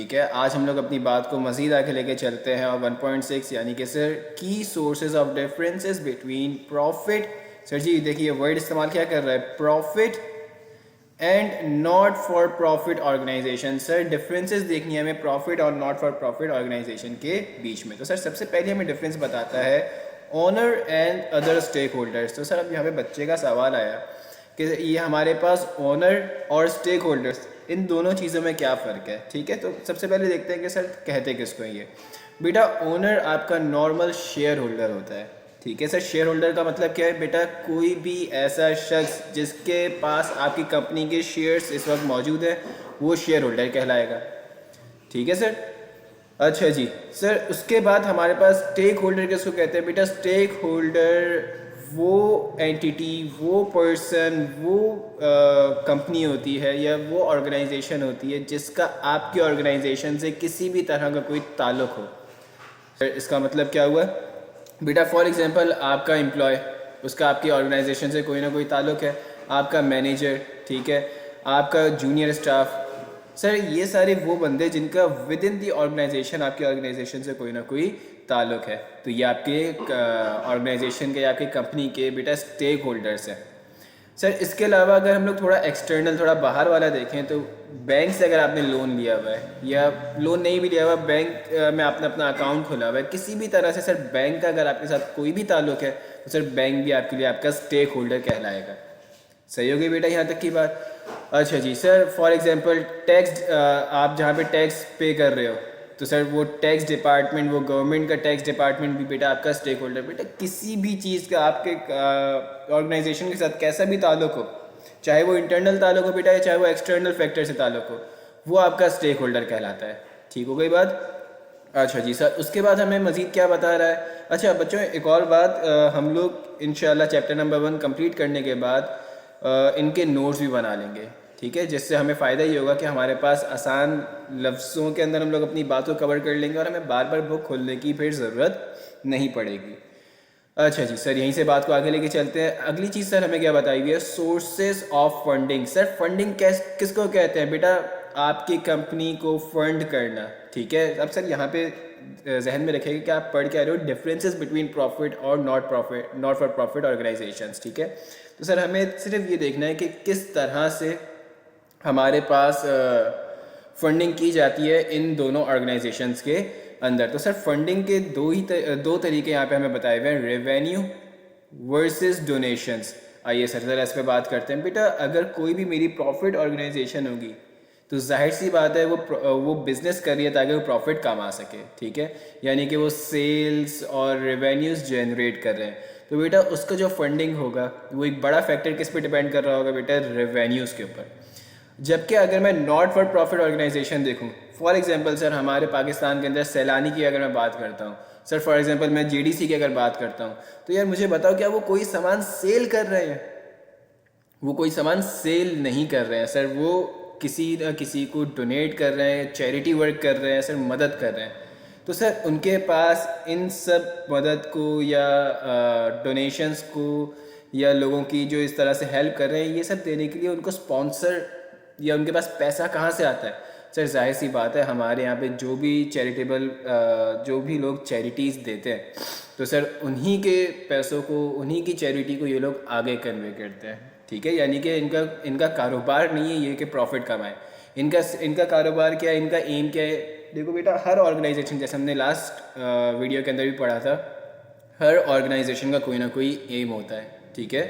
ठीक है, आज हम लोग अपनी बात को मज़ीद आगे लेके चलते हैं और 1.6 यानी कि सर की sources of differences between profit. Sir जी देखिए वर्ड इस्तेमाल क्या कर रहा है, profit and not for profit organisation. Sir differences देखनी है हमें प्रॉफिट और नॉट फॉर प्रॉफिट ऑर्गेनाइजेशन के बीच में। तो सर सबसे पहले हमें डिफरेंस बताता है owner and other stake holders. तो सर अब यहाँ पे बच्चे का सवाल आया कि ये हमारे पास ओनर और स्टेक होल्डर्स, इन दोनों चीज़ों में क्या फ़र्क है। ठीक है, तो सबसे पहले देखते हैं कि सर कहते किसको है ये। बेटा ओनर आपका नॉर्मल शेयर होल्डर होता है। ठीक है सर, शेयर होल्डर का मतलब क्या है बेटा, कोई भी ऐसा शख्स जिसके पास आपकी कंपनी के शेयर्स इस वक्त मौजूद है वो शेयर होल्डर कहलाएगा। ठीक है सर। अच्छा जी सर, उसके बाद हमारे पास स्टेक होल्डर किसको कहते हैं बेटा, स्टेक होल्डर वो एंटिटी, वो पर्सन, वो कंपनी होती है या वो ऑर्गेनाइजेशन होती है जिसका आपकी ऑर्गेनाइजेशन से किसी भी तरह का कोई ताल्लुक हो। सर इसका मतलब क्या हुआ बेटा, फॉर एग्जांपल आपका एम्प्लॉय, उसका आपकी ऑर्गेनाइजेशन से कोई ना कोई ताल्लुक है, आपका मैनेजर, ठीक है, आपका जूनियर स्टाफ। सर ये सारे वो बंदे जिनका विद इन दी ऑर्गेनाइजेशन आपकी ऑर्गेनाइजेशन से कोई ना कोई ताल्लुक है, तो ये आपके ऑर्गेनाइजेशन के या आपकी कंपनी के बेटा स्टेक होल्डर्स हैं। सर इसके अलावा अगर हम लोग थोड़ा एक्सटर्नल, थोड़ा बाहर वाला देखें तो बैंक से अगर आपने लोन लिया हुआ है या लोन नहीं भी लिया हुआ, बैंक में आपने अपना अकाउंट खोला हुआ है किसी भी तरह से, सर बैंक का अगर आपके साथ कोई भी ताल्लुक है तो सर बैंक भी आपके लिए आपका स्टेक होल्डर कहलाएगा। सही हो गई बेटा यहाँ तक की बात। अच्छा जी सर, फॉर एग्जांपल टैक्स, आप जहाँ पे टैक्स पे कर रहे हो तो सर वो टैक्स डिपार्टमेंट, वो गवर्नमेंट का टैक्स डिपार्टमेंट भी बेटा आपका स्टेक होल्डर। बेटा किसी भी चीज़ का आपके ऑर्गेनाइजेशन के साथ कैसा भी ताल्लुक हो, चाहे वो इंटरनल ताल्लुक हो बेटा या चाहे वो एक्सटर्नल फैक्टर से ताल्लुक हो, वो आपका स्टेक होल्डर कहलाता है। ठीक हो गई बात। अच्छा जी सर, उसके बाद हमें मज़ीद क्या बता रहा है। अच्छा बच्चों एक और बात, हम लोग इंशाल्लाह चैप्टर नंबर 1 कंप्लीट करने के बाद इनके नोट्स भी बना लेंगे। ठीक है, जिससे हमें फ़ायदा ये होगा कि हमारे पास आसान लफ्ज़ों के अंदर हम लोग अपनी बात को कवर कर लेंगे और हमें बार बार बुक खोलने की फिर ज़रूरत नहीं पड़ेगी। अच्छा जी सर, यहीं से बात को आगे लेके चलते हैं। अगली चीज़ सर हमें क्या बताई हुई है, sources of funding. Sir funding किसको कहते हैं बेटा, आपकी कंपनी को फंड करना। ठीक है, अब सर यहाँ पे जहन में रखिएगा कि आप पढ़ क्या रहे हो, डिफरेंसेस बिटवीन प्रॉफिट और नॉट फॉर प्रॉफिट ऑर्गेनाइजेशंस। ठीक है, तो सर हमें सिर्फ ये देखना है कि किस तरह से हमारे पास फंडिंग की जाती है इन दोनों ऑर्गेनाइजेशंस के अंदर। तो सर फंडिंग के दो तरीके यहाँ पे हमें बताए हुए हैं, रेवेन्यू वर्सेस डोनेशंस। आइए सर ज़रा इस पर बात करते हैं। बेटा अगर कोई भी मेरी प्रॉफिट ऑर्गेनाइजेशन होगी तो जाहिर सी बात है वो बिज़नेस कर रही है ताकि वो प्रॉफिट कमा सके। ठीक है, यानी कि वो सेल्स और रेवेन्यूज़ जनरेट कर रहे हैं, तो बेटा उसका जो फंडिंग होगा वो एक बड़ा फैक्टर किस पे डिपेंड कर रहा होगा बेटा, रेवेन्यूज़ के ऊपर। जबकि अगर मैं नॉट फॉर प्रॉफिट ऑर्गेनाइजेशन देखूं, फॉर एग्जांपल सर हमारे पाकिस्तान के अंदर सैलानी की अगर मैं बात करता हूं, सर फॉर एग्जांपल मैं जीडीसी की अगर बात करता हूं, तो यार मुझे बताओ क्या वो कोई सामान सेल कर रहे हैं? वो कोई सामान सेल नहीं कर रहे हैं सर, वो किसी न किसी को डोनेट कर रहे हैं, चैरिटी वर्क कर रहे हैं सर, मदद कर रहे हैं। तो सर उनके पास इन सब मदद को या डोनेशंस को या लोगों की जो इस तरह से हेल्प कर रहे हैं, ये सब देने के लिए उनको स्पॉन्सर या उनके पास पैसा कहाँ से आता है? सर जाहिर सी बात है हमारे यहाँ पे जो भी चैरिटेबल, जो भी लोग चैरिटीज़ देते हैं तो सर उन्हीं के पैसों को, उन्हीं की चैरिटी को ये लोग आगे कन्वे करते हैं। ठीक है, यानी कि इनका इनका कारोबार नहीं है ये कि प्रॉफिट कमाएं। इनका इनका कारोबार क्या है, इनका एम क्या है? देखो बेटा हर ऑर्गेनाइजेशन, जैसे हमने लास्ट वीडियो के अंदर भी पढ़ा था, हर ऑर्गेनाइजेशन का कोई ना कोई एम होता है। ठीक है,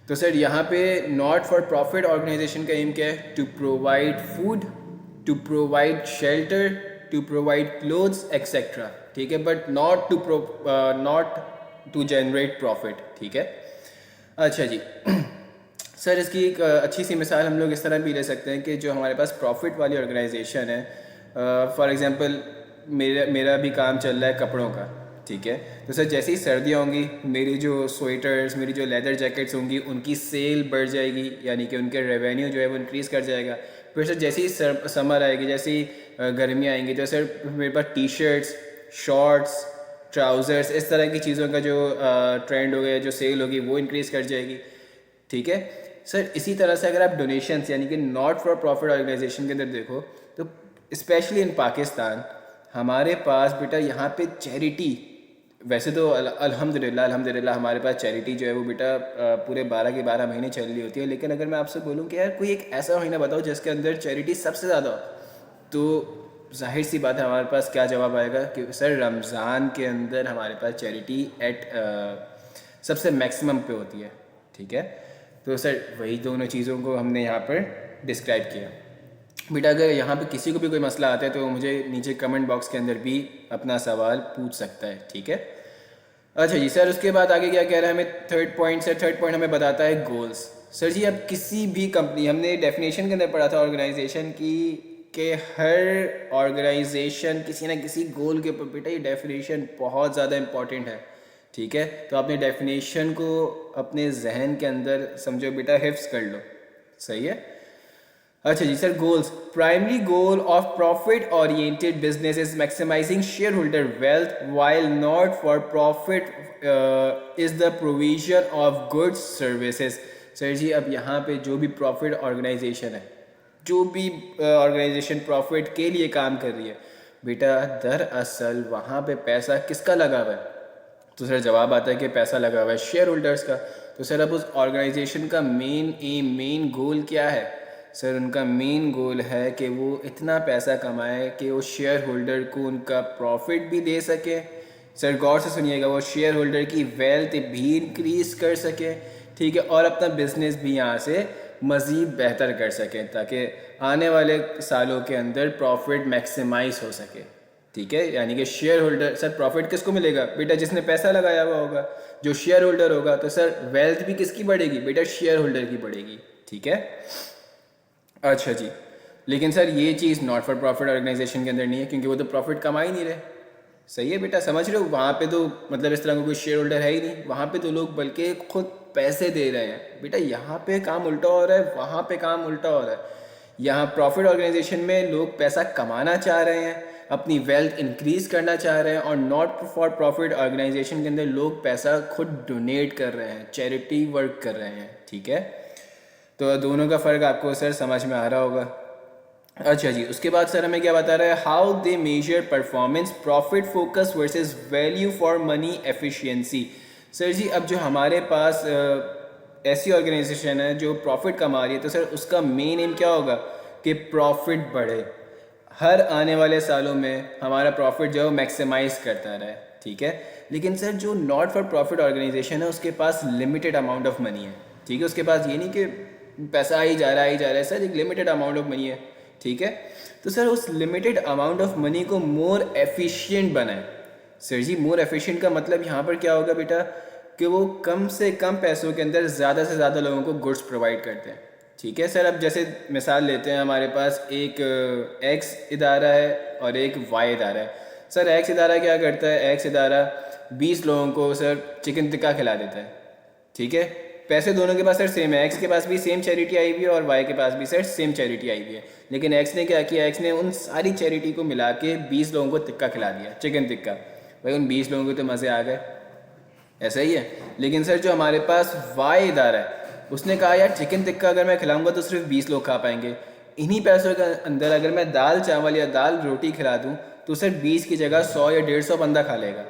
तो सर यहाँ पे नॉट फॉर प्रॉफिट ऑर्गेनाइजेशन का एम क्या है, to provide food, to provide shelter, to provide clothes etcetera. ठीक है, but not to generate profit. ठीक है। अच्छा जी सर इसकी एक अच्छी सी मिसाल हम लोग इस तरह भी ले सकते हैं कि जो हमारे पास प्रॉफिट वाली ऑर्गेनाइजेशन है, फॉर एग्जांपल मेरा भी काम चल रहा है कपड़ों का। ठीक है, तो सर जैसे ही सर्दियाँ होंगी, मेरी जो स्वेटर्स, मेरी जो लेदर जैकेट्स होंगी उनकी सेल बढ़ जाएगी, यानी कि उनके रेवेन्यू जो है वो इंक्रीज़ कर जाएगा। फिर सर जैसे ही समर आएगी, जैसे ही गर्मियाँ आएंगी, तो सर मेरे पास टी शर्ट्स, शॉर्ट्स, ट्राउज़र्स, इस तरह की चीज़ों का जो ट्रेंड हो गया, जो सेल होगी वो इंक्रीज़ कर जाएगी। ठीक है सर, इसी तरह से अगर आप डोनेशंस यानी कि नॉट फॉर प्रॉफिट ऑर्गेनाइजेशन के अंदर देखो तो स्पेशली इन पाकिस्तान हमारे पास बेटा यहाँ पे चैरिटी, वैसे तो अल्हम्दुलिल्लाह हमारे पास चैरिटी जो है वो बेटा पूरे 12 के 12 महीने चल रही होती है। लेकिन अगर मैं आपसे बोलूँ कि यार कोई एक ऐसा महीना बताओ जिसके अंदर चैरिटी सबसे ज़्यादा हो, तो जाहिर सी बात है हमारे पास क्या जवाब आएगा कि सर रमज़ान के अंदर हमारे पास चैरिटी एट सबसे मैक्सिमम पे होती है। ठीक है, तो सर वही दोनों चीज़ों को हमने यहाँ पर डिस्क्राइब किया। बेटा अगर यहाँ पे किसी को भी कोई मसला आता है तो मुझे नीचे कमेंट बॉक्स के अंदर भी अपना सवाल पूछ सकता है। ठीक है, अच्छा जी सर, उसके बाद आगे क्या कह रहा है हमें थर्ड पॉइंट से, थर्ड पॉइंट हमें बताता है गोल्स। सर जी अब किसी भी कंपनी, हमने डेफिनेशन के अंदर पढ़ा था ऑर्गेनाइजेशन की कि हर ऑर्गेनाइजेशन किसी ना किसी गोल के ऊपर, बेटा ये डेफिनेशन बहुत ज़्यादा इंपॉर्टेंट है। ठीक है, तो आपने डेफिनेशन को अपने जहन के अंदर समझो बेटा, हिफ्स कर लो। सही है, अच्छा जी sir, goals. Primary goal of profit oriented business is maximising share holder wealth while not for profit is the provision of goods services. Sir जी अब यहाँ पे जो भी प्रॉफिट ऑर्गेनाइजेशन है, जो भी ऑर्गेनाइजेशन प्रॉफिट के लिए काम कर रही है, बेटा दरअसल वहाँ पे पैसा किसका लगा हुआ है? तो सर जवाब आता है कि पैसा लगा हुआ है शेयर होल्डर्स का। तो सर अब उस ऑर्गेनाइजेशन का मेन एम, मेन गोल क्या है? सर उनका मेन गोल है कि वो इतना पैसा कमाए कि वो शेयर होल्डर को उनका प्रॉफिट भी दे सके। सर गौर से सुनिएगा, वो शेयर होल्डर की वेल्थ भी इंक्रीज़ कर सके। ठीक है, और अपना बिजनेस भी यहाँ से मज़ीद बेहतर कर सकें ताकि आने वाले सालों के अंदर प्रॉफिट मैक्सिमाइज हो सके। ठीक है, यानी कि शेयर होल्डर, सर प्रॉफिट किसको मिलेगा? बेटा जिसने पैसा लगाया हुआ होगा, जो शेयर होल्डर होगा। तो सर वेल्थ भी किसकी बढ़ेगी? बेटा शेयर होल्डर की बढ़ेगी। ठीक है, अच्छा जी, लेकिन सर ये चीज़ नॉट फॉर प्रॉफिट ऑर्गेनाइजेशन के अंदर नहीं है, क्योंकि वो तो प्रॉफिट कमा ही नहीं रहे। सही है बेटा, समझ रहे हो? वहाँ पे तो मतलब इस तरह का कोई शेयर होल्डर है ही नहीं, वहाँ पे तो लोग बल्कि खुद पैसे दे रहे हैं। बेटा यहाँ पे काम उल्टा हो रहा है, वहाँ पे काम उल्टा हो रहा है। यहाँ प्रॉफिट ऑर्गेनाइजेशन में लोग पैसा कमाना चाह रहे हैं, अपनी वेल्थ इंक्रीज़ करना चाह रहे हैं, और नॉट फॉर प्रॉफिट ऑर्गेनाइजेशन के अंदर लोग पैसा खुद डोनेट कर रहे हैं, चैरिटी वर्क कर रहे हैं। ठीक है, तो दोनों का फ़र्क आपको सर समझ में आ रहा होगा। अच्छा जी, उसके बाद सर हमें क्या बता रहा है? How they measure performance, profit focus versus value for money efficiency. Sir जी अब जो हमारे पास ऐसी ऑर्गेनाइजेशन है जो प्रॉफिट कमा रही है, तो सर उसका मेन एम क्या होगा कि प्रॉफिट बढ़े, हर आने वाले सालों में हमारा प्रॉफिट जो है मैक्सिमाइज करता रहे। ठीक है, लेकिन सर जो नॉट फॉर प्रॉफिट ऑर्गेनाइजेशन है उसके पास लिमिटेड अमाउंट ऑफ मनी है। ठीक है, उसके पास ये नहीं कि पैसा आ ही जा रहा है सर, एक लिमिटेड अमाउंट ऑफ मनी है। ठीक है, तो सर उस लिमिटेड अमाउंट ऑफ मनी को मोर एफिशिएंट बनाए। सर जी मोर एफिशिएंट का मतलब यहाँ पर क्या होगा बेटा कि वो कम से कम पैसों के अंदर ज़्यादा से ज़्यादा लोगों को गुड्स प्रोवाइड करते हैं। ठीक है सर, अब जैसे मिसाल लेते हैं, हमारे पास एक एक्स इदारा है और एक वाई इदारा है। सर एक्स इदारा क्या करता है? एक्स इदारा 20 लोगों को सर चिकन टिक्का खिला देता है। ठीक है, पैसे दोनों के पास सर सेम है, एक्स के पास भी सेम चैरिटी आई हुई है और वाई के पास भी सर सेम चैरिटी आई हुई है। लेकिन एक्स ने क्या किया? एक्स ने उन सारी चैरिटी को मिला के 20 लोगों को टिक्का खिला दिया, चिकन टिक्का। भाई उन 20 लोगों को तो मज़े आ गए, ऐसा ही है। लेकिन सर जो हमारे पास वाई इदारा है उसने कहा यार चिकन टिक्का अगर मैं खिलाऊंगा तो सिर्फ 20 लोग खा पाएंगे, इन्हीं पैसों के अंदर अगर मैं दाल चावल या दाल रोटी खिला दूँ तो सर 20 की जगह 100 या 150 बंदा खा लेगा।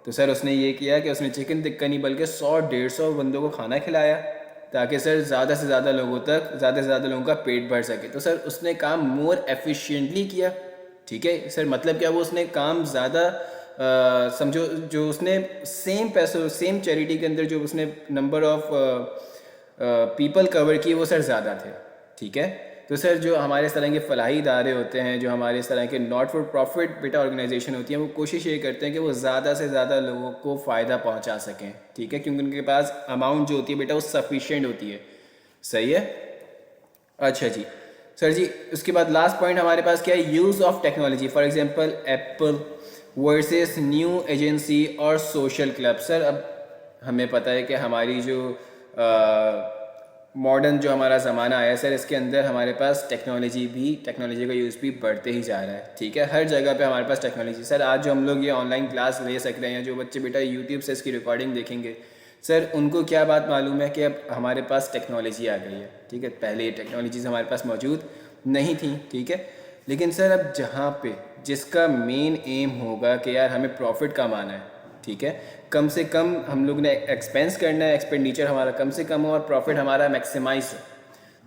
तो सर उसने ये किया कि उसने चिकन टिक्का नहीं बल्कि 100-150 बंदों को खाना खिलाया ताकि सर ज़्यादा से ज़्यादा लोगों तक, ज़्यादा से ज़्यादा लोगों का पेट भर सके। तो सर उसने काम मोर एफिशिएंटली किया। ठीक है सर, मतलब क्या? वो उसने काम ज़्यादा समझो, जो उसने सेम पैसों, सेम चैरिटी के अंदर जो उसने नंबर ऑफ पीपल कवर किए वो सर ज़्यादा थे। ठीक है, तो सर जो हमारे इस तरह के फलाही इदारे होते हैं, जो हमारे इस तरह के नॉट फॉर प्रॉफिट बेटा ऑर्गेनाइजेशन होती हैं, वो कोशिश ये करते हैं कि वो ज़्यादा से ज़्यादा लोगों को फ़ायदा पहुंचा सकें। ठीक है, क्योंकि उनके पास अमाउंट जो होती है बेटा वो सफिशिएंट होती है। सही है, अच्छा जी सर जी, उसके बाद लास्ट पॉइंट हमारे पास क्या है? Use of technology, for example Apple versus new agency और सोशल क्लब। सर अब हमें पता है कि हमारी जो मॉडर्न जो हमारा ज़माना आया सर, इसके अंदर हमारे पास टेक्नोलॉजी का यूज़ भी बढ़ते ही जा रहा है। ठीक है, हर जगह पे हमारे पास टेक्नोलॉजी। सर आज जो हम लोग ये ऑनलाइन क्लास ले सक रहे हैं, जो बच्चे बेटा यूट्यूब से इसकी रिकॉर्डिंग देखेंगे, सर उनको क्या बात मालूम है कि अब हमारे पास टेक्नोलॉजी आ गई है। ठीक है, पहले ये टेक्नोलॉजीज़ हमारे पास मौजूद नहीं थी। ठीक है, लेकिन सर अब जहाँ पे जिसका मेन एम होगा कि यार हमें प्रॉफिट कमाना है, ठीक है, कम से कम हम लोग ने एक्सपेंस करना है, एक्सपेंडिचर हमारा कम से कम हो और प्रॉफिट हमारा मैक्सिमाइज हो,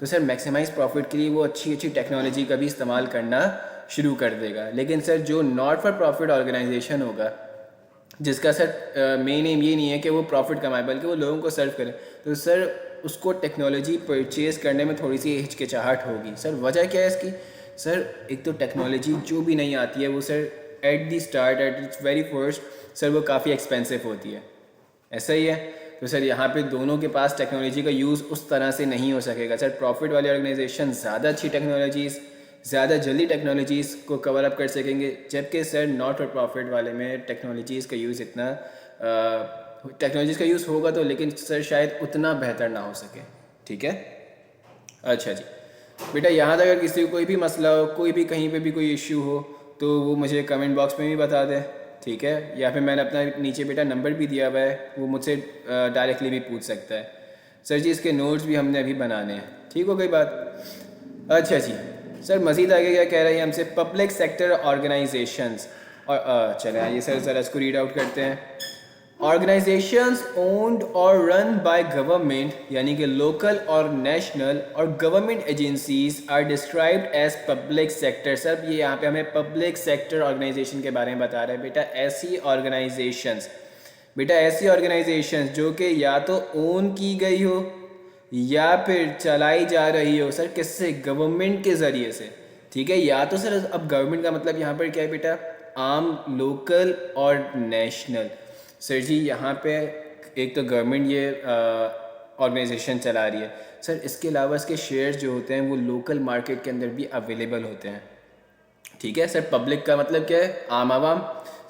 तो सर मैक्सिमाइज प्रॉफिट के लिए वो अच्छी अच्छी टेक्नोलॉजी का भी इस्तेमाल करना शुरू कर देगा। लेकिन सर जो नॉट फॉर प्रॉफिट ऑर्गेनाइजेशन होगा, जिसका सर मेन एम ये नहीं है कि वो प्रॉफिट कमाए बल्कि वो लोगों को सर्व करे, तो सर उसको टेक्नोलॉजी परचेज़ करने में थोड़ी सी हिचकिचाहट होगी। सर वजह क्या है इसकी? सर एक तो टेक्नोलॉजी जो भी नहीं आती है वो sir at the start, at its very first sir वो काफ़ी एक्सपेंसिव होती है, ऐसा ही है। तो सर यहाँ पे दोनों के पास टेक्नोलॉजी का यूज़ उस तरह से नहीं हो सकेगा। सर प्रॉफिट वाले ऑर्गेनाइजेशन ज़्यादा अच्छी टेक्नोलॉजीज़, ज़्यादा जल्दी टेक्नोलॉजीज़ को कवर अप कर सकेंगे, जबकि सर नॉट फॉर प्रॉफिट वाले में टेक्नोलॉजीज़ का यूज़ इतना टेक्नोलॉजीज़ का यूज़ होगा तो, लेकिन सर शायद उतना बेहतर ना हो सके। ठीक है, अच्छा जी बेटा, यहाँ तक अगर किसी को कोई भी मसला हो, कोई भी कहीं पे भी कोई इश्यू हो, तो वो मुझे कमेंट बॉक्स में भी बता दें, ठीक है, या फिर मैंने अपना नीचे बेटा नंबर भी दिया हुआ है, वो मुझसे डायरेक्टली भी पूछ सकता है। सर जी इसके नोट्स भी हमने अभी बनाने हैं, ठीक हो गई बात। अच्छा जी सर, मज़ीद आगे क्या कह रहे हैं हमसे, पब्लिक सेक्टर ऑर्गेनाइजेशंस, और चले आइए सर ज़रा इसको रीड आउट करते हैं। ऑर्गेनाइजेशंस ओन्ड और रन बाय गवर्नमेंट, यानी कि लोकल और नेशनल और government agencies are described as public sector. Sir ये यहाँ पे हमें पब्लिक सेक्टर ऑर्गेनाइजेशन के बारे में बता रहे हैं बेटा। ऐसी ऑर्गेनाइजेशंस बेटा, ऐसी ऑर्गेनाइजेशंस जो कि या तो ओन की गई हो या फिर चलाई जा रही हो, सर किससे? गवर्नमेंट के ज़रिए से, ठीक है। या तो सर अब गवर्नमेंट का मतलब यहाँ पर क्या है बेटा? आम, लोकल और नेशनल। सर जी यहाँ पे एक तो गवर्नमेंट ये ऑर्गेनाइजेशन चला रही है, सर इसके अलावा इसके शेयर्स जो होते हैं वो लोकल मार्केट के अंदर भी अवेलेबल होते हैं, ठीक है। सर पब्लिक का मतलब क्या है? आम आवाम।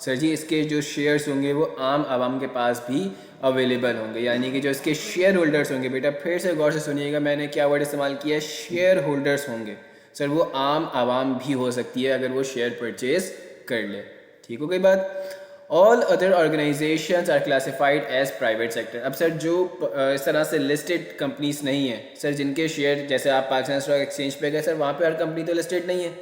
सर जी इसके जो शेयर्स होंगे वो आम आवाम के पास भी अवेलेबल होंगे, यानी कि जो इसके शेयर होल्डर्स होंगे बेटा, फिर से गौर से सुनिएगा, मैंने क्या वर्ड इस्तेमाल किया है? शेयर होल्डर्स होंगे। सर वो आम आवाम भी हो सकती है अगर वो शेयर परचेज कर ले, ठीक हो गई बात। All other organizations are classified as private sector. अब सर जो इस तरह से लिस्टेड कंपनीज नहीं है सर, जिनके शेयर जैसे आप पाकिस्तान स्टॉक एक्सचेंज पे गए सर, वहाँ पे हर कंपनी तो लिस्टेड नहीं है,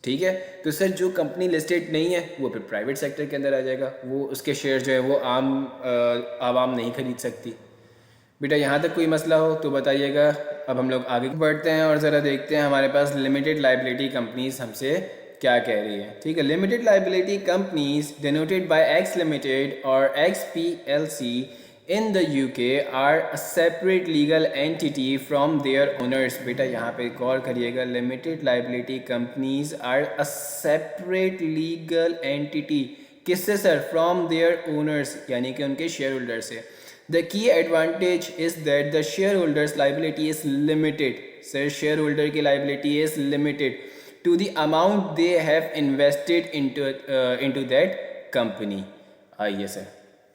ठीक है। तो सर जो कंपनी लिस्टेड नहीं है वो फिर प्राइवेट सेक्टर के अंदर आ जाएगा, वो उसके शेयर जो है वो आवाम नहीं खरीद सकती। बेटा यहाँ तक कोई मसला हो तो बताइएगा। अब हम लोग आगे बढ़ते हैं और ज़रा देखते हैं हमारे पास लिमिटेड लाइबिलिटी कंपनीज हमसे क्या कह रही है, ठीक है। Limited liability companies denoted by x limited और x PLC in the UK are a separate legal entity from their owners। बेटा यहाँ पे गौर करिएगा, limited liability companies are a separate legal entity, किससे सर? फ्रॉम देयर ओनर्स, यानी कि उनके शेयर होल्डर से। The key advantage is that the share holders liability is limited. Sir share holder की liability is limited to the amount they have invested into that company. आइए sir,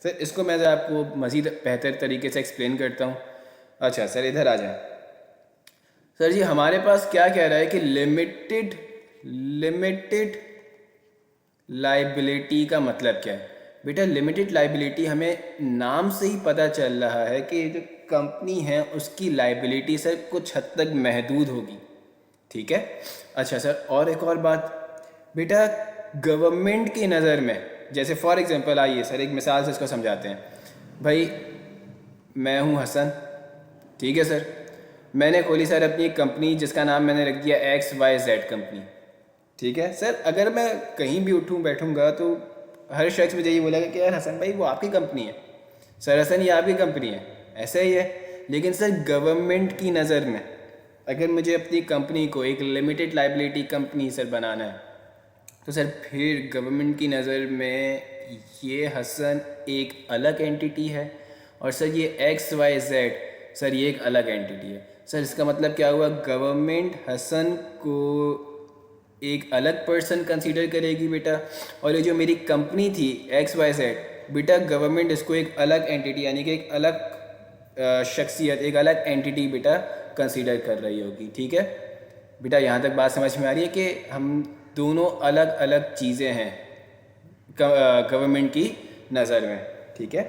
sir इसको मैं आपको मज़ीद बेहतर तरीके से एक्सप्लेन करता हूँ। अच्छा सर इधर आ जाए। सर जी हमारे पास क्या कह रहा है कि लिमिटेड लाइबिलिटी का मतलब क्या है? बेटा लिमिटेड लाइबिलिटी हमें नाम से ही पता चल रहा है कि जो कंपनी है उसकी लाइबिलिटी सर कुछ हद तक महदूद होगी, ठीक है। अच्छा सर और एक और बात बेटा, गवर्नमेंट की नज़र में, जैसे फॉर एग्जांपल आइए सर एक मिसाल से इसको समझाते हैं। भाई मैं हूँ हसन, ठीक है सर, मैंने खोली सर अपनी एक कंपनी जिसका नाम मैंने रख दिया XYZ कंपनी, ठीक है सर। अगर मैं कहीं भी उठूँ बैठूँगा तो हर शख्स मुझे ये बोलेगा कि यार हसन भाई वो आपकी कंपनी है, सर हसन ये आपकी कंपनी है, ऐसा ही है। लेकिन सर गवर्नमेंट की नज़र में अगर मुझे अपनी कंपनी को एक लिमिटेड लाइबिलिटी कंपनी सर बनाना है तो सर फिर गवर्नमेंट की नज़र में ये हसन एक अलग एंटिटी है और सर ये XYZ सर ये एक अलग एंटिटी है। सर इसका मतलब क्या हुआ? गवर्नमेंट हसन को एक अलग पर्सन कंसीडर करेगी बेटा, और ये जो मेरी कंपनी थी XYZ बेटा, गवर्नमेंट इसको एक अलग एंटिटी यानी कि एक अलग शख्सियत, एक अलग एंटिटी बेटा कंसीडर कर रही होगी, ठीक है बेटा। यहाँ तक बात समझ में आ रही है कि हम दोनों अलग अलग चीज़ें हैं गवर्नमेंट की नज़र में, ठीक है।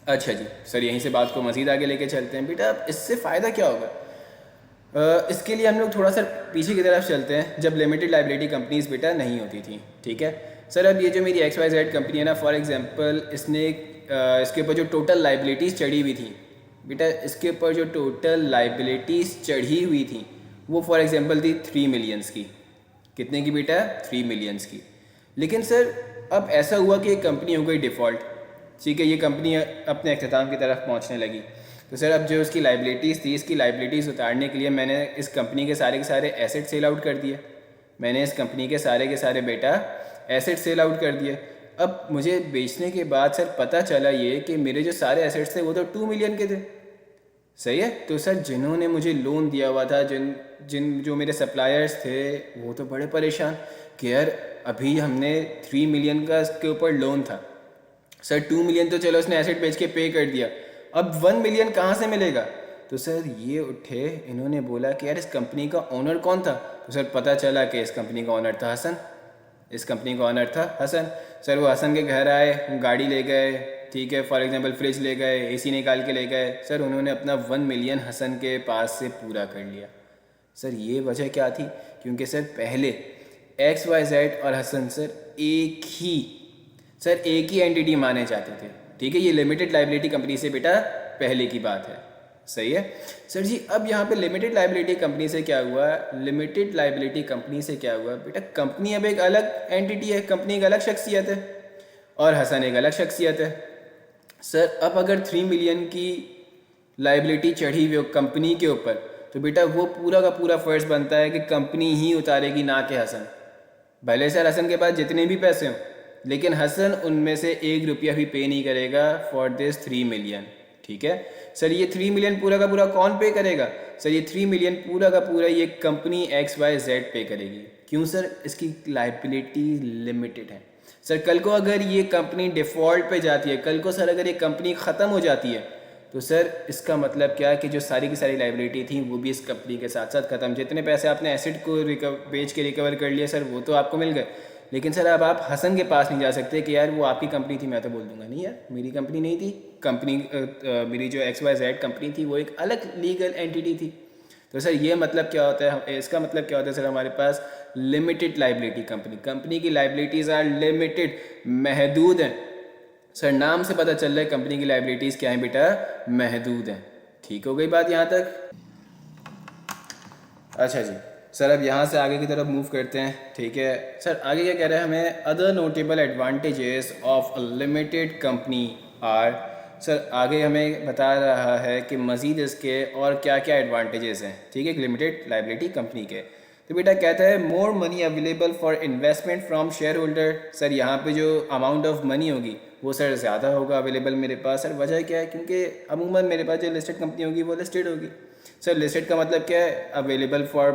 अच्छा जी सर यहीं से बात को मज़ीद आगे लेके चलते हैं बेटा। अब इससे फ़ायदा क्या होगा? इसके लिए हम लोग थोड़ा सा पीछे की तरफ चलते हैं, जब लिमिटेड लाइबिलिटी कंपनीज बेटा नहीं होती थी, ठीक है सर। अब ये जो मेरी XYZ कंपनी है ना, फॉर एग्जांपल इसने इसके ऊपर जो टोटल लाइबिलिटीज़ चढ़ी हुई थी बेटा, इसके ऊपर जो टोटल लाइबिलिटीज़ चढ़ी हुई थी वो फॉर एग्जांपल थी 3 मिलियंस की। कितने की बेटा? 3 मिलियंस की। लेकिन सर अब ऐसा हुआ कि एक कंपनी हो गई डिफ़ॉल्ट, ठीक है, ये कंपनी अपने अख्ताम की तरफ पहुंचने लगी। तो सर अब जो उसकी लाइबिलिटीज़ थी, इसकी लाइबिलिटीज़ उतारने के लिए मैंने इस कंपनी के सारे एसेट सेल आउट कर दिए। मैंने इस कंपनी के सारे बेटा एसेट सेल आउट कर दिए। अब मुझे बेचने के बाद सर पता चला ये कि मेरे जो सारे एसेट्स थे वो तो 2 मिलियन के थे, सही है। तो सर जिन्होंने मुझे लोन दिया हुआ था, जिन जिन जो मेरे सप्लायर्स थे, वो तो बड़े परेशान कि यार अभी हमने 3 मिलियन का इसके ऊपर लोन था सर, 2 मिलियन तो चलो उसने एसेट बेच के पे कर दिया, अब 1 मिलियन कहाँ से मिलेगा? तो सर ये उठे, इन्होंने बोला कि यार इस कंपनी का ओनर कौन था? तो सर पता चला कि इस कंपनी का ओनर था हसन। इस कंपनी का ओनर था हसन। सर वो हसन के घर आए, वो गाड़ी ले गए, ठीक है, फॉर एग्जांपल फ्रिज ले गए, एसी निकाल के ले गए। सर उन्होंने अपना 1 मिलियन हसन के पास से पूरा कर लिया। सर ये वजह क्या थी? क्योंकि सर पहले XYZ और हसन सर एक ही एंटिटी माने जाते थे, ठीक है। ये लिमिटेड लाइबिलिटी कंपनी से बेटा पहले की बात है, सही है सर जी। अब यहाँ पे लिमिटेड लाइबिलिटी कंपनी से क्या हुआ? लिमिटेड लाइबिलिटी कंपनी से क्या हुआ बेटा? कंपनी अब एक अलग एंटिटी है, कंपनी एक अलग शख्सियत है और हसन एक अलग शख्सियत है। सर अब अगर 3 मिलियन की लाइबिलिटी चढ़ी हुई हो कंपनी के ऊपर, तो बेटा वो पूरा का पूरा फ़र्ज़ बनता है कि कंपनी ही उतारेगी, ना कि हसन। भले सर हसन के पास जितने भी पैसे हों, लेकिन हसन उनमें से 1 रुपया भी पे नहीं करेगा फॉर दिस 3 मिलियन, ठीक है सर। ये 3 मिलियन पूरा का पूरा कौन पे करेगा? सर ये 3 मिलियन पूरा का पूरा ये कंपनी XYZ पे करेगी। क्यों सर? इसकी लाइबिलिटी लिमिटेड है सर। कल को अगर ये कंपनी डिफ़ॉल्ट पे जाती है, कल को सर अगर ये कंपनी ख़त्म हो जाती है, तो सर इसका मतलब क्या है कि जो सारी की सारी लाइबिलिटी थी वो भी इस कंपनी के साथ साथ ख़त्म। जितने पैसे आपने एसेट को बेच के रिकवर कर लिए सर, वो तो आपको मिल गए, लेकिन सर अब आप हसन के पास नहीं जा सकते कि यार वो आपकी कंपनी थी। मैं तो बोल दूंगा नहीं यार, मेरी कंपनी नहीं थी, कंपनी मेरी जो XYZ कंपनी थी वो एक अलग लीगल एंटिटी थी। तो सर ये मतलब क्या होता है? इसका मतलब क्या होता है सर? हमारे पास लिमिटेड लाइबिलिटी कंपनी की लाइबिलिटीज़ आर लिमिटेड, महदूद हैं सर। नाम से पता चल रहा है कंपनी की लाइबिलिटीज़ क्या हैं बेटा? महदूद हैं। ठीक हो गई बात यहाँ तक? अच्छा जी सर, अब यहाँ से आगे की तरफ मूव करते हैं, ठीक है सर। आगे क्या कह रहे हैं हमें? Other notable advantages of a limited company are. Sir आगे हमें बता रहा है कि मज़ीद इसके और क्या क्या एडवांटेजेस हैं, ठीक है, लिमिटेड लाइबिलिटी कंपनी के। तो बेटा कहता है more money available for investment from share holder. Sir यहाँ पे जो अमाउंट ऑफ मनी होगी वो सर ज़्यादा होगा अवेलेबल मेरे पास। सर वजह क्या है? क्योंकि अमूमन मेरे पास जो लिस्टेड कंपनी होगी वो लिस्टेड होगी। सर लिस्टेड का मतलब क्या है? अवेलेबल फॉर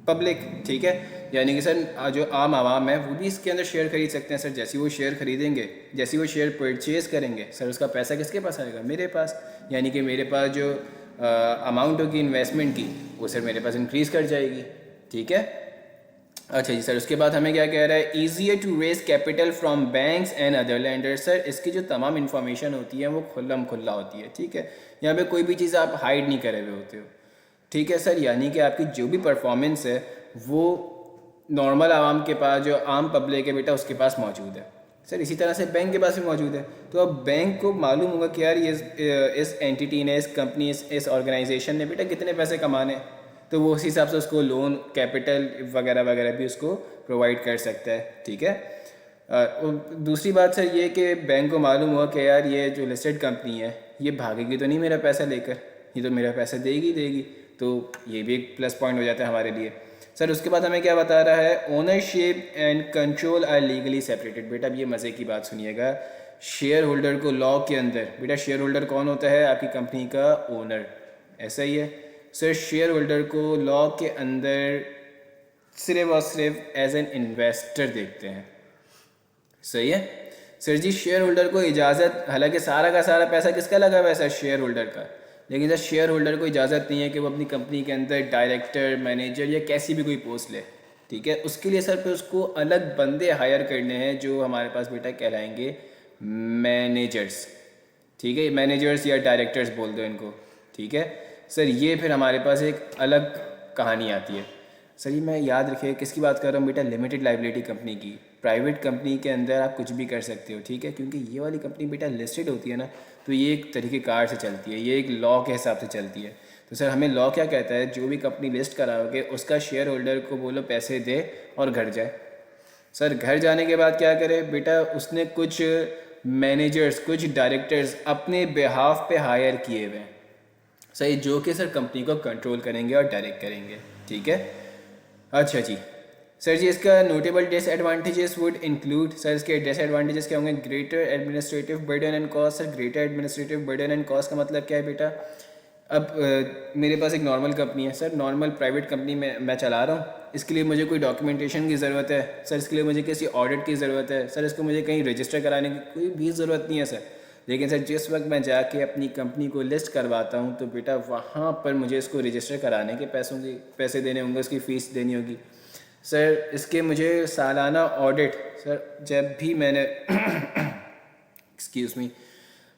पब्लिक, ठीक है, यानी कि सर जो आम आवाम है वो भी इसके अंदर शेयर खरीद सकते हैं सर। जैसे वो शेयर खरीदेंगे, जैसे वो शेयर परचेज़ करेंगे सर, उसका पैसा किसके पास आएगा? मेरे पास। यानी कि मेरे पास जो अमाउंट होगी इन्वेस्टमेंट की वो सर मेरे पास इंक्रीज़ कर जाएगी, ठीक है। अच्छा जी सर, उसके बाद हमें क्या कह रहा है? Easier to raise capital from banks and other lenders. Sir इसकी जो तमाम इन्फॉर्मेशन होती है वो खुल्लम खुल्ला होती है, ठीक है। यहाँ पे कोई भी चीज़ आप हाइड नहीं करे हुए होते हो, ठीक है सर। यानी कि आपकी जो भी परफॉर्मेंस है वो नॉर्मल आवाम के पास, जो आम पब्लिक है बेटा, उसके पास मौजूद है सर। इसी तरह से बैंक के पास भी मौजूद है। तो अब बैंक को मालूम होगा कि यार ये इस एंटिटी ने, इस कंपनी, इस ऑर्गेनाइजेशन ने बेटा कितने पैसे कमाने, तो वो उस हिसाब से उसको लोन, कैपिटल वगैरह वगैरह भी उसको प्रोवाइड कर सकता है, ठीक है। दूसरी बात सर ये कि बैंक को मालूम हुआ कि यार ये जो लिस्टेड कंपनी है ये भागेगी तो नहीं मेरा पैसा लेकर, ये तो मेरा पैसा देगी, तो ये भी एक प्लस पॉइंट हो जाता है हमारे लिए सर। उसके बाद हमें क्या बता रहा है? Ownership and control are legally separated. बेटा अब ये मज़े की बात सुनिएगा, शेयर होल्डर को लॉ के अंदर, बेटा शेयर होल्डर कौन होता है? आपकी कंपनी का ओनर, ऐसा ही है सर। शेयर होल्डर को लॉ के अंदर सिर्फ और सिर्फ एज एन इन्वेस्टर देखते हैं, सही है सर जी। शेयर होल्डर को इजाज़त, हालांकि सारा का सारा पैसा किसका लगा हुआ है सर? शेयर होल्डर का, लेकिन सर शेयर होल्डर को इजाज़त नहीं है कि वो अपनी कंपनी के अंदर डायरेक्टर, मैनेजर या कैसी भी कोई पोस्ट ले, ठीक है। उसके लिए सर पे उसको अलग बंदे हायर करने हैं जो हमारे पास बेटा कहलाएंगे मैनेजर्स, ठीक है। मैनेजर्स या डायरेक्टर्स बोल दो इनको, ठीक है सर ये फिर हमारे पास एक अलग कहानी आती है। सर ये मैं याद रखिए किसकी बात कर रहा हूँ बेटा, लिमिटेड लाइबिलिटी कंपनी की। प्राइवेट कंपनी के अंदर आप कुछ भी कर सकते हो, ठीक है, क्योंकि ये वाली कंपनी बेटा लिस्टेड होती है ना, तो ये एक तरीक़ेकार से चलती है, ये एक लॉ के हिसाब से चलती है। तो सर हमें लॉ क्या कहता है, जो भी कंपनी लिस्ट कराओगे उसका शेयर होल्डर को बोलो पैसे दे और घर जाए। सर घर जाने के बाद क्या करे बेटा, उसने कुछ मैनेजर्स, कुछ डायरेक्टर्स अपने बिहाफ पे हायर किए हुए हैं, सही, जो कि सर कंपनी को कंट्रोल करेंगे और डायरेक्ट करेंगे, ठीक है। अच्छा जी सर जी, इसका notable disadvantages would include, sir इसके डिसएडवांटेजेस क्या होंगे, greater administrative burden and cost. Sir greater administrative burden and cost का मतलब क्या है बेटा, अब मेरे पास एक नॉर्मल कंपनी है सर, नॉर्मल प्राइवेट कंपनी में मैं चला रहा हूँ, इसके लिए मुझे कोई डॉक्यूमेंटेशन की ज़रूरत है सर, इसके लिए मुझे किसी ऑडिट की ज़रूरत है सर, इसको मुझे कहीं रजिस्टर कराने की कोई भी ज़रूरत नहीं है सर। लेकिन सर जिस वक्त मैं जाके अपनी कंपनी को लिस्ट करवाता हूँ तो बेटा वहाँ पर मुझे इसको रजिस्टर कराने के पैसे देने होंगे, उसकी फ़ीस देनी होगी सर। इसके मुझे सालाना ऑडिट, सर जब भी मैंने एक्सक्यूज़ मी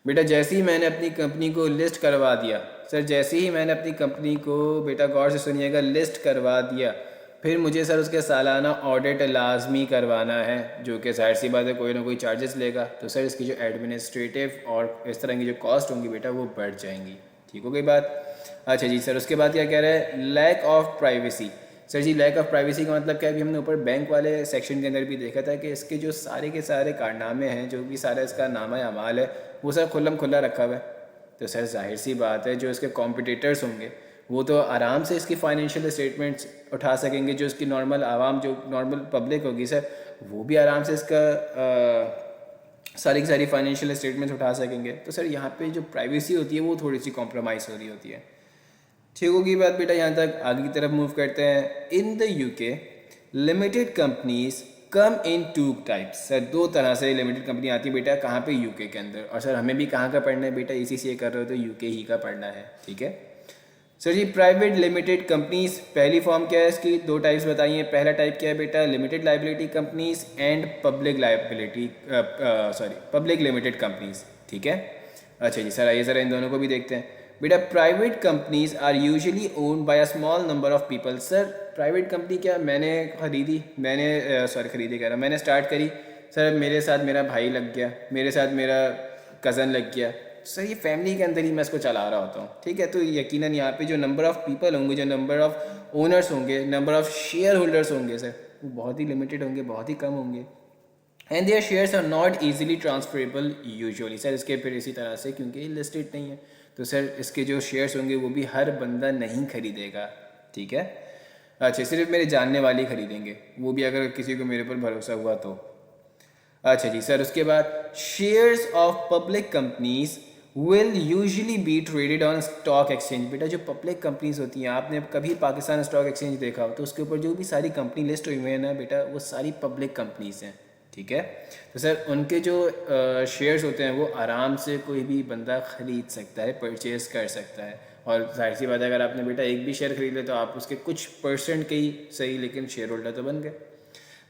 बेटा, जैसे ही मैंने अपनी कंपनी को लिस्ट करवा दिया सर, जैसे ही मैंने अपनी कंपनी को बेटा गौर से सुनिएगा लिस्ट करवा दिया, फिर मुझे सर उसके सालाना ऑडिट लाजमी करवाना है, जो कि जाहिर सी बात है कोई ना कोई चार्जेस लेगा। तो सर इसकी जो एडमिनिस्ट्रेटिव और इस तरह की जो कॉस्ट होंगी बेटा वो बढ़ जाएंगी, ठीक हो गई बात। अच्छा जी सर, उसके बाद क्या कह रहा है, lack of privacy. Sir ji lack of privacy का मतलब क्या है, अभी हमने ऊपर बैंक वाले सेक्शन के अंदर भी देखा था कि इसके जो सारे के सारे कारनामे हैं, जो भी सारा इसका नामा अमाल है, वो सर खुल्लम खुल्ला रखा हुआ है। तो सर जाहिर सी बात है जो इसके कॉम्पिटिटर्स होंगे वो तो आराम से इसकी फाइनेंशियल स्टेटमेंट्स उठा सकेंगे, जो इसकी नॉर्मल आवाम, जो नॉर्मल पब्लिक होगी सर, वो भी आराम से इसका सारी की सारी फाइनेंशियल स्टेटमेंट्स उठा सकेंगे। तो सर यहाँ पे जो प्राइवेसी होती है वो थोड़ी सी कॉम्प्रोमाइज़ हो रही होती है, ठीक होगी बात बेटा। यहाँ तक आगे की तरफ मूव करते हैं। In the UK limited companies come in two types. Sir दो तरह से लिमिटेड कंपनी आती है बेटा, कहाँ पे, यूके के अंदर। और सर हमें भी कहाँ का पढ़ना है बेटा, ECCA कर रहे हो तो यूके ही का पढ़ना है, ठीक है। सर जी प्राइवेट लिमिटेड कंपनीज, पहली फॉर्म क्या है इसकी, दो टाइप्स बताइए। पहला टाइप क्या है बेटा, limited liability companies and public liability public limited companies, ठीक है। अच्छा जी सर आइए ज़रा इन दोनों को भी देखते हैं बेटा। Private companies are usually owned by a small number of people. Sir private company क्या, मैंने स्टार्ट करी सर, मेरे साथ मेरा भाई लग गया, मेरे साथ मेरा कज़न लग गया सर, ये फैमिली के अंदर ही मैं इसको चला रहा होता हूँ, ठीक है। तो यकीनन यहाँ पे जो नंबर ऑफ़ पीपल होंगे, जो नंबर ऑफ़ ओनर्स होंगे, नंबर ऑफ़ शेयर होल्डर्स होंगे सर, वो बहुत ही लिमिटेड होंगे, बहुत ही कम होंगे। And their shares are not easily transferable usually. Sir इसके फिर इसी तरह से क्योंकि लिस्टेड नहीं है तो सर इसके जो शेयर्स होंगे वो भी हर बंदा नहीं खरीदेगा, ठीक है। अच्छा सिर्फ मेरे जानने वाले ही खरीदेंगे, वो भी अगर किसी को मेरे पर भरोसा हुआ तो। अच्छा जी सर, उसके बाद shares of public companies will usually B traded on stock exchange. बेटा जो पब्लिक कंपनीज होती हैं, आपने कभी पाकिस्तान स्टॉक एक्सचेंज देखा हो तो उसके ऊपर जो भी सारी कंपनी लिस्ट हुई हुई है ना बेटा, वो सारी पब्लिक कंपनीज हैं, ठीक है। तो सर उनके जो शेयर्स होते हैं वो आराम से कोई भी बंदा ख़रीद सकता है, परचेज़ कर सकता है। और जाहिर सी बात है अगर आपने बेटा एक भी शेयर खरीद ले तो आप उसके कुछ % के ही सही, लेकिन शेयर होल्डर तो बन गए।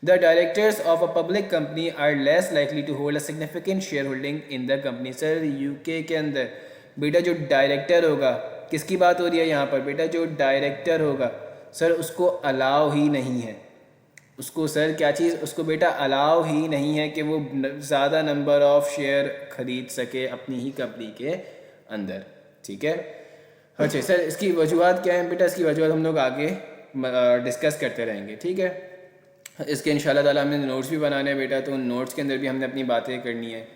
The directors of a public company are less likely to hold a significant shareholding in the company। Sir UK के अंदर बेटा जो डायरेक्टर होगा, किसकी बात हो रही है यहाँ पर बेटा, जो डायरेक्टर होगा सर उसको अलाउ ही नहीं है, उसको सर क्या चीज़, उसको बेटा अलाउ ही नहीं है कि वो ज़्यादा नंबर ऑफ़ शेयर ख़रीद सके अपनी ही कंपनी के अंदर, ठीक है। अच्छा सर इसकी वजूहत क्या है बेटा, इसकी वजूहत हम लोग आगे डिस्कस करते रहेंगे, ठीक है। इसके इंशाल्लाह ताला हमने नोट्स भी बनाने हैं बेटा, तो उन नोट्स के अंदर भी हमने अपनी बातें करनी है,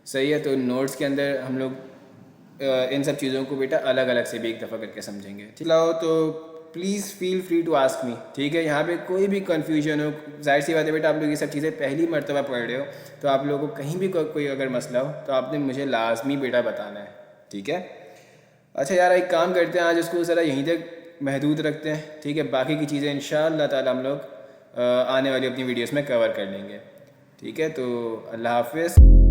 सही है। तो नोट्स के अंदर हम लोग इन सब चीज़ों को बेटा अलग अलग से भी एक दफ़ा करके समझेंगे, ठीक है। तो please feel free to ask me, ठीक है। यहाँ पे कोई भी कन्फ्यूजन हो, जाहिर सी बात है बेटा आप लोग ये सब चीज़ें पहली मरतबा पढ़ रहे हो, तो आप लोगों को कहीं भी कोई अगर मसला हो तो आपने मुझे लाजमी बेटा बताना है, ठीक है। अच्छा यार एक काम करते हैं, आज इसको ज़रा यहीं तक महदूद रखते हैं, ठीक है। बाकी की चीज़ें इंशाअल्लाह ताला हम लोग आने वाली अपनी वीडियोस में कवर कर लेंगे, ठीक है। तो अल्लाह हाफ़िज़।